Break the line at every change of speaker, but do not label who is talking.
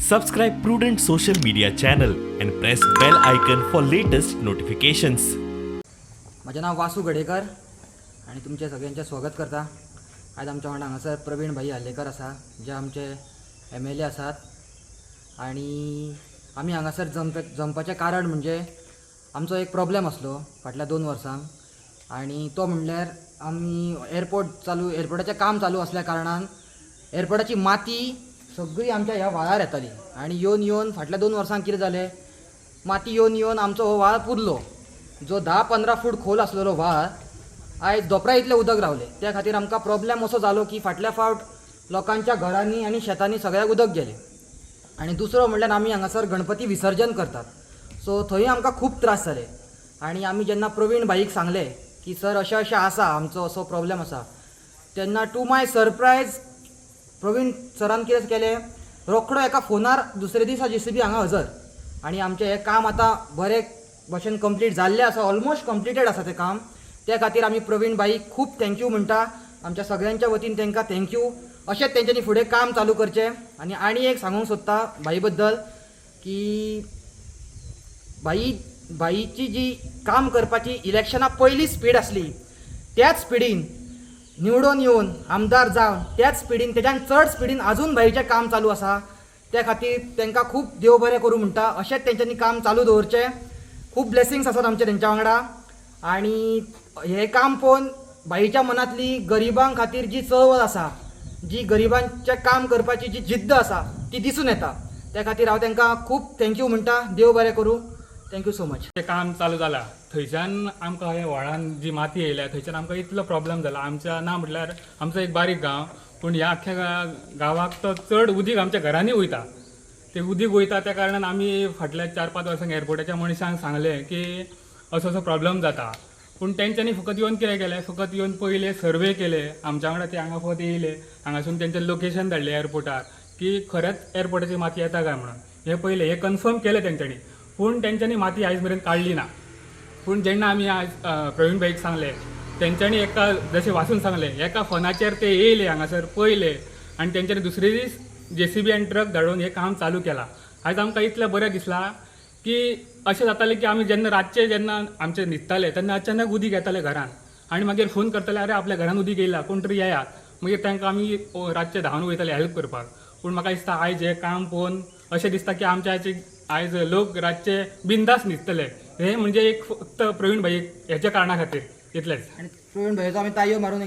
Subscribe Prudent social media channel and press bell icon for latest notifications.
माझे नाव वासू गडेकर आणि तुमच्या सगळ्यांचे स्वागत करता. आज आमच्या वांगडा हांगासर प्रवीण भाई हालेकर आसा जे आमचे MLA आसात आणि आमी हांगासर जमपाचें कारण म्हणजे आमचो एक प्रॉब्लेम आसलो फाटल्या 2 वर्सांक आणि तो म्हणल्यार आमी एअरपोर्टाचें काम चालू असल्या कारणान एअरपोर्टाची माती सगळी आमच्या ह्या व्हाळार येताली आणि येवन फाटल्या 2 वर्सांक कितें जालें, माती येवन आमचो हो व्हाळ पुरलो. जो 10-15 फूट खोल असलेलो व्हाळ आयज दोपरा इतले उदक रावले. त्या खातीर आमकां प्रॉब्लेम असो जालो की फाटल्या फावट लोकांच्या घरांनी आणि शेतांनी सगळ्याक उदक गेलें. आणि दुसरो म्हणल्यार आमी हांगासर गणपती विसर्जन करतात, सो थंय आमकां खूब त्रास जाले. आणि आमी जेन्ना प्रवीण भाईक सांगलें की सर अशें आसा आमचो असो प्रॉब्लेम आसा, तेन्ना टू माय सरप्रायज प्रवीण सरान कितें केलें, रोखडो एका फोनार दुसरे दिसा JCB हांगा हजर आणि आमचें हें काम आतां बरे भशेन कंप्लीट जाल्लें आसा, ऑलमोस्ट कंप्लिटेड आसा तें काम. त्या खातीर आमी प्रवीण भाईक खूब थँक्यू म्हणटा. आमच्या सगळ्यांच्या वतीन तांकां थँक्यू. अशेंच तेंच्यांनी फुडें काम चालू करचें. आनी एक सांगूंक सोदता भाई बद्दल की भाईची जी काम करपाची इलेक्शना पयली स्पीड आसली त्याच स्पिडीन निवडून येवन आमदार जावन त्याच स्पिडीन तेच्यान चड स्पिडीन अजून भाईचें काम चालू आसा. त्या खातीर तांकां खूब देव बरें करूं म्हणटा. अशेंच तेंच्यांनी काम चालू दवरचें. खूब ब्लेसिंग्स आसात आमचे तेंच्या वांगडा आणि हें काम पळोवन भाईच्या मनांतली गरिबां खातीर जी चळवळ आसा, जी गरिबांचें काम करपाची जी जिद्द आसा ती दिसून येता. त्या खातीर हांव तांकां खूब थँक्यू म्हणटा. देव बरें करूं. Thank you so much.
ते काम चालू जाला थंयच्यान आमकां हे व्हाळान जी माती येयल्या थंयच्यान आमकां इतलो प्रॉब्लेम जाला. आमच्या ना म्हटल्यार आमचो एक बारीक गांव, पूण ह्या आख्ख्या गांवाक तो चड उदीक आमच्या घरांनी वयता. ते उदीक वयता त्या कारणान आमी फाटल्या 4-5 वर्सांक एअरपोर्टाच्या मनशांक सांगलें की असो प्रॉब्लेम जाता. पूण तेंच्यांनी फकत येवन कितें केलें, फकत येवन पयले सर्वे केले आमच्या वांगडा. ते हांगा फकत येयले, हांगासून तेंचें लोकेशन धाडलें एअरपोर्टार की खरेंच एअरपोर्टाची माती येता काय म्हणून. हे पयले हे कन्फर्म केलें तेंच्यांनी, पूण तेंच्यांनी माती आयज मेरेन काडली ना. पूण जेन्ना आमी आज प्रवीण भाईक सांगलें, तेंच्यांनी एका जशें वाचून सांगलें, एका फोनाचेर ते येयले हांगासर पयले आनी तेंच्यांनी दुसरे दीस JCB आनी ट्रक धाडून हें काम चालू केलां. आयज आमकां इतलें बरें दिसलां की अशें जातालें की आमी जेन्ना आमचे न्हिदताले तेन्ना अचानक उदीक येतालें घरान आनी मागीर फोन करताले, अरे आपल्या घरान उदीक येयला, कोण तरी येयात. मागीर तांकां आमी रातचे धांवन वयताले हेल्प करपाक. पूण म्हाका दिसता आयज हें काम पळोवन अशें दिसता की आमच्या आयज लोक रातचे बिंदास न्हिदतले. हे म्हणजे एक फक्त प्रवीण भाई हेच्या कारणा खातीर इतलेंच.
आणि प्रवीण भाईचो आमी ताळयो मारून